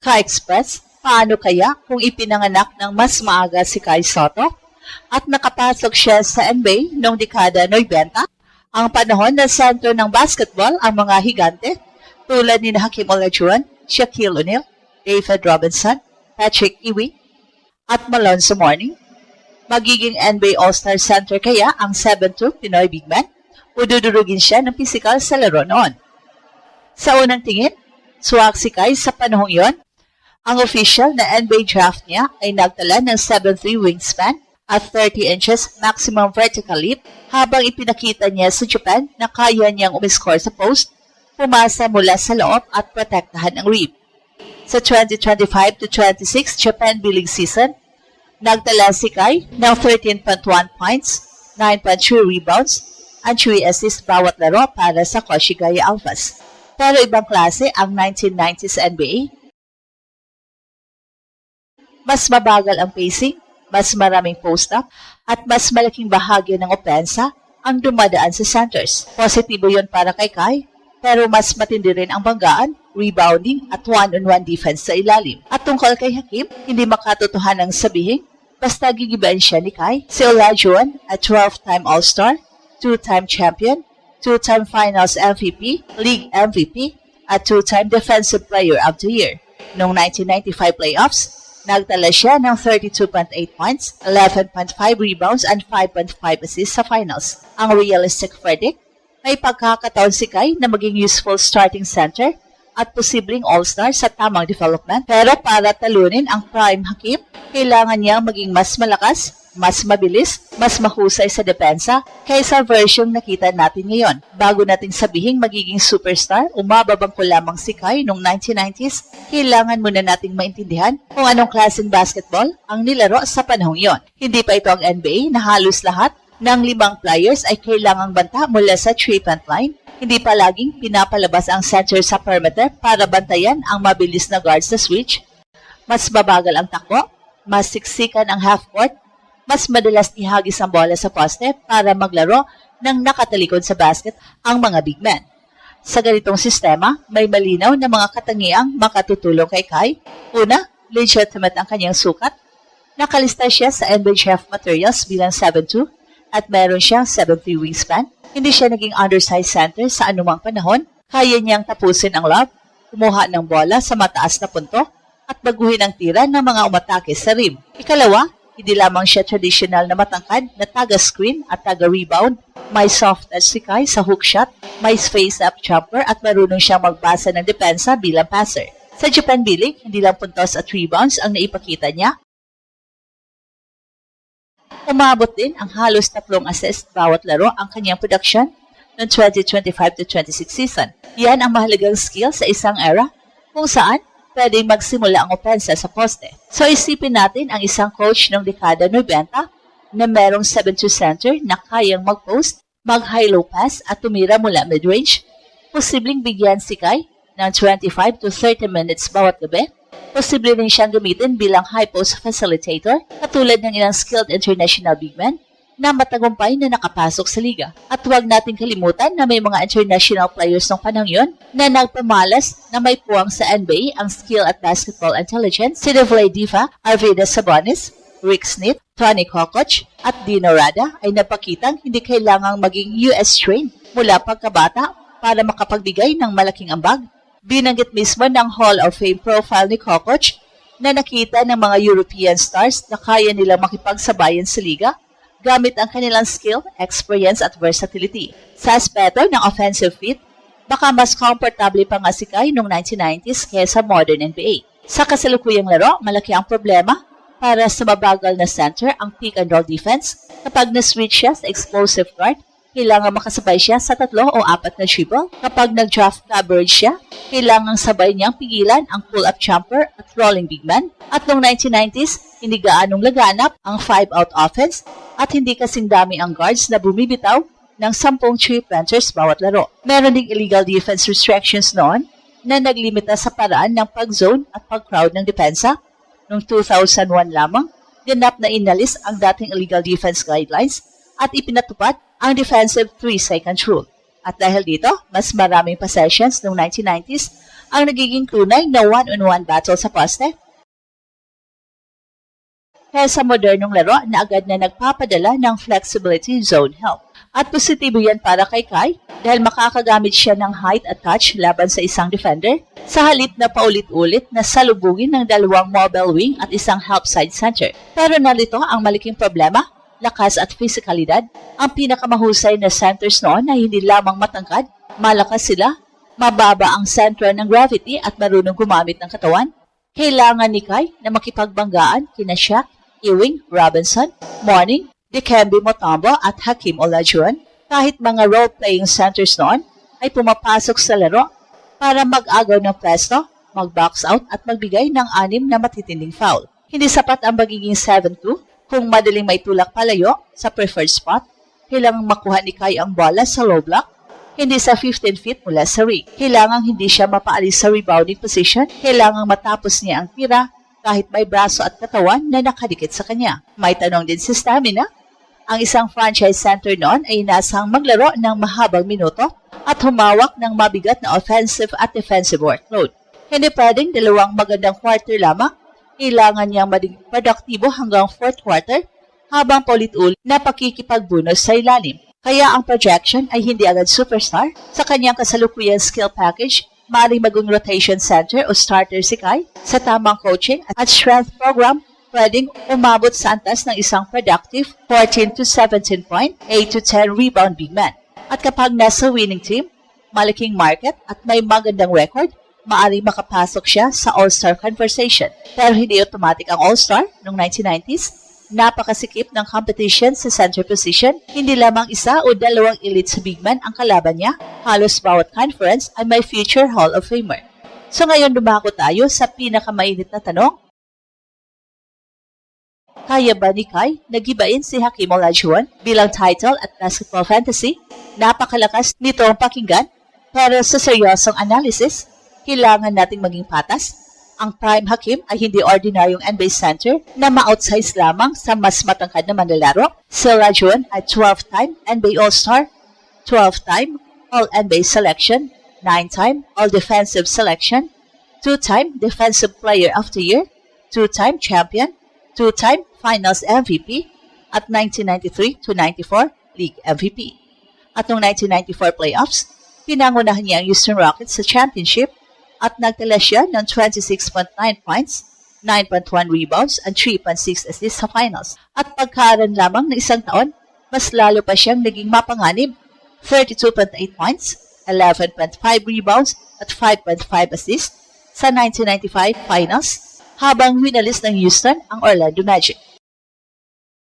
Ka-Express, paano kaya kung ipinanganak ng mas maaga si Kai Sotto at nakapasok siya sa NBA noong dekada 90? Ang panahon na sentro ng basketball ang mga higante tulad ni Hakeem Olajuwon, Shaquille O'Neal, David Robinson, Patrick Ewing, at Malonzo Mourning. Magiging NBA All-Star Center kaya ang 7'2" Pinoy big man o dudurugin siya ng pisikal sa laro noon? Sa unang tingin, swak si Kai sa panahong yon. Ang official na NBA draft niya ay nagtala ng 7'3" wingspan at 30 inches maximum vertical leap habang ipinakita niya sa Japan na kaya niyang umiscore sa post, pumasa mula sa loob at protektahan ang rim. Sa 2025-26 Japan Billing Season, nagtala si Kai ng 13.1 points, 9.3 rebounds, at 3 assists bawat laro para sa Koshigaya Alphas. Pero ibang klase ang 1990s NBA. Mas mabagal ang pacing, mas maraming post-up, at mas malaking bahagi ng opensa ang dumadaan sa centers. Positibo yon para kay Kai, pero mas matindi rin ang banggaan, rebounding, at one-on-one defense sa ilalim. At tungkol kay Hakeem, hindi makatotohanang sabihin, basta gigibain siya ni Kai. Si Olajuwon, a 12-time All-Star, 2-time champion, 2-time Finals MVP, League MVP, at 2-time Defensive Player of the Year. Noong 1995 playoffs, nagtala siya ng 32.8 points, 11.5 rebounds, and 5.5 assists sa finals. Ang realistic verdict, may pagkakataon si Kai na maging useful starting center at posibleng all-star sa tamang development. Pero para talunin ang prime Hakeem, kailangan niyang maging mas malakas, mas mabilis, mas mahusay sa depensa kaysa version nakita natin ngayon. Bago nating sabihing magiging superstar, umababang ko lamang si Kai noong 1990s, kailangan muna nating maintindihan kung anong klaseng basketball ang nilaro sa panahong yon. Hindi pa ito ang NBA na halos lahat ng 5 players ay kailangang banta mula sa 3-point line. Hindi palaging pinapalabas ang center sa perimeter para bantayan ang mabilis na guards sa switch. Mas babagal ang takbo, mas siksikan ang half-court, mas madalas ihagis ang bola sa poste para maglaro ng nakatalikod sa basket ang mga big men. Sa ganitong sistema, may malinaw na mga katangiang makatutulong kay Kai. Una, legitimate ang kanyang sukat. Nakalista siya sa NBA Draft Materials bilang 7'2" at meron siyang 7'3" wingspan. Hindi siya naging undersized center sa anumang panahon. Kaya niyang tapusin ang lob, kumuha ng bola sa mataas na punto, at baguhin ang tira ng mga umatake sa rim. Ikalawa, hindi lamang siya traditional na matangkad na taga-screen at taga-rebound. May soft touch si Kai sa hook shot, may face-up jumper at marunong siyang magbasa ng depensa bilang passer. Sa Japan Billing, hindi lang puntos at rebounds ang naipakita niya. Umabot din ang halos 3 assists bawat laro ang kanyang production noong 2025-26 season. Yan ang mahalagang skill sa isang era kung saan pwedeng magsimula ang opensa sa poste. So isipin natin ang isang coach ng dekada 90 na merong 7'2" center na kayang mag-post, mag-high-low pass at tumira mula mid-range. Posibleng bigyan si Kai ng 25 to 30 minutes bawat gabi. Posible rin siyang gamitin bilang high-post facilitator katulad ng ilang skilled international big men na matagumpay na nakapasok sa liga. At huwag nating kalimutan na may mga international players ng panahon yon na nagpamalas na may puwang sa NBA ang skill at basketball intelligence. Si Devlay Diva, Arvydas Sabonis, Rick Smith, Tony Kukoc at Dino Rada ay napakitang hindi kailangang maging US trained mula pagkabata para makapagbigay ng malaking ambag. Binanggit mismo ng Hall of Fame profile ni Kukoc na nakita ng mga European stars na kaya nilang makipagsabayan sa liga gamit ang kanilang skill, experience at versatility. Sa aspeto ng offensive feat, baka mas komportable pa nga si Kai noong 1990s kaysa modern NBA. Sa kasalukuyang laro, malaki ang problema para sa mabagal na center ang pick and roll defense. Kapag na-switch siya sa explosive guard, kailangan makasabay siya sa 3 o 4 na dribble. Kapag nag-draft coverage siya, kailangan sabay niyang pigilan ang pull-up jumper at rolling big man. At noong 1990s, hindi gaanong laganap ang 5-out offense at hindi kasing dami ang guards na bumibitaw ng 10 3-pointers bawat laro. Meron ding illegal defense restrictions noon na naglimita sa paraan ng pag-zone at pag-crowd ng depensa. Noong 2001 lamang, ganap na inalis ang dating illegal defense guidelines at ipinatupad ang defensive 3-second rule. At dahil dito, mas maraming possessions noong 1990s ang nagiging tunay na one-on-one battle sa poste. Kaya sa modernong laro na agad na nagpapadala ng flexibility zone help. At positibo yan para kay Kai dahil makakagamit siya ng height at touch laban sa isang defender sa halip na paulit-ulit na salubugin ng dalawang mobile wing at isang help side center. Pero narito ang malaking problema, lakas at physicalidad. Ang pinakamahusay na centers noon ay hindi lamang matangkad, malakas sila, mababa ang center ng gravity at marunong gumamit ng katawan. Kailangan ni Kai na makipagbanggaan kina Shaq, Ewing, Robinson, Morning, Dikembe Mutombo at Hakeem Olajuwon. Kahit mga role-playing centers noon ay pumapasok sa laro para mag-agaw ng pwesto, mag-box out at magbigay ng 6 na matitinding foul. Hindi sapat ang magiging 7-2 kung madaling may tulak palayo sa preferred spot. Kailangang makuha ni Kai ang bola sa low block, hindi sa 15 feet mula sa ring. Kailangang hindi siya mapaalis sa rebounding position. Kailangang matapos niya ang tira kahit may braso at katawan na nakadikit sa kanya. May tanong din si stamina. Ang isang franchise center noon ay inasahang maglaro ng mahabang minuto at humawak ng mabigat na offensive at defensive workload. Hindi pwedeng dalawang magandang quarter lamang. Kailangan niyang maging produktibo hanggang fourth quarter habang paulit-ulit na pakikipagbunos sa ilalim. Kaya ang projection ay hindi agad superstar. Sa kanyang kasalukuyang skill package, maaaring maging rotation center o starter si Kai. Sa tamang coaching at strength program, pwedeng umabot sa antas ng isang productive 14 to 17 point, 8 to 10 rebound big man. At kapag nasa winning team, malaking market at may magandang record, maaaring makapasok siya sa All-Star conversation. Pero hindi automatic ang All-Star noong 1990s. Napakasikip ng competition sa center position. Hindi lamang isa o dalawang elite sa big man ang kalaban niya. Halos bawat conference ay may future Hall of Famer. So ngayon dumako tayo sa pinakamainit na tanong. Kaya ba ni Kai nagibain si Hakeem Olajuwon bilang title at basketball fantasy? Napakalakas nito ang pakinggan. Pero sa seryosong analysis, kailangan nating maging patas. Ang prime Hakeem ay hindi ordinaryong NBA center na ma-outsize lamang sa mas matangkad na manlalaro. Si Olajuwon ay 12-time NBA All-Star, 12-time All-NBA Selection, 9-time All-Defensive Selection, 2-time Defensive Player of the Year, 2-time Champion, 2-time Finals MVP, at 1993-94 League MVP. At noong 1994 playoffs, pinangunahan niya ang Houston Rockets sa championship at nagtala siya ng 26.9 points, 9.1 rebounds, and 3.6 assists sa finals. At pagkaraan lamang ng isang taon, mas lalo pa siyang naging mapanganib, 32.8 points, 11.5 rebounds, at 5.5 assists sa 1995 finals, habang winalis ng Houston ang Orlando Magic.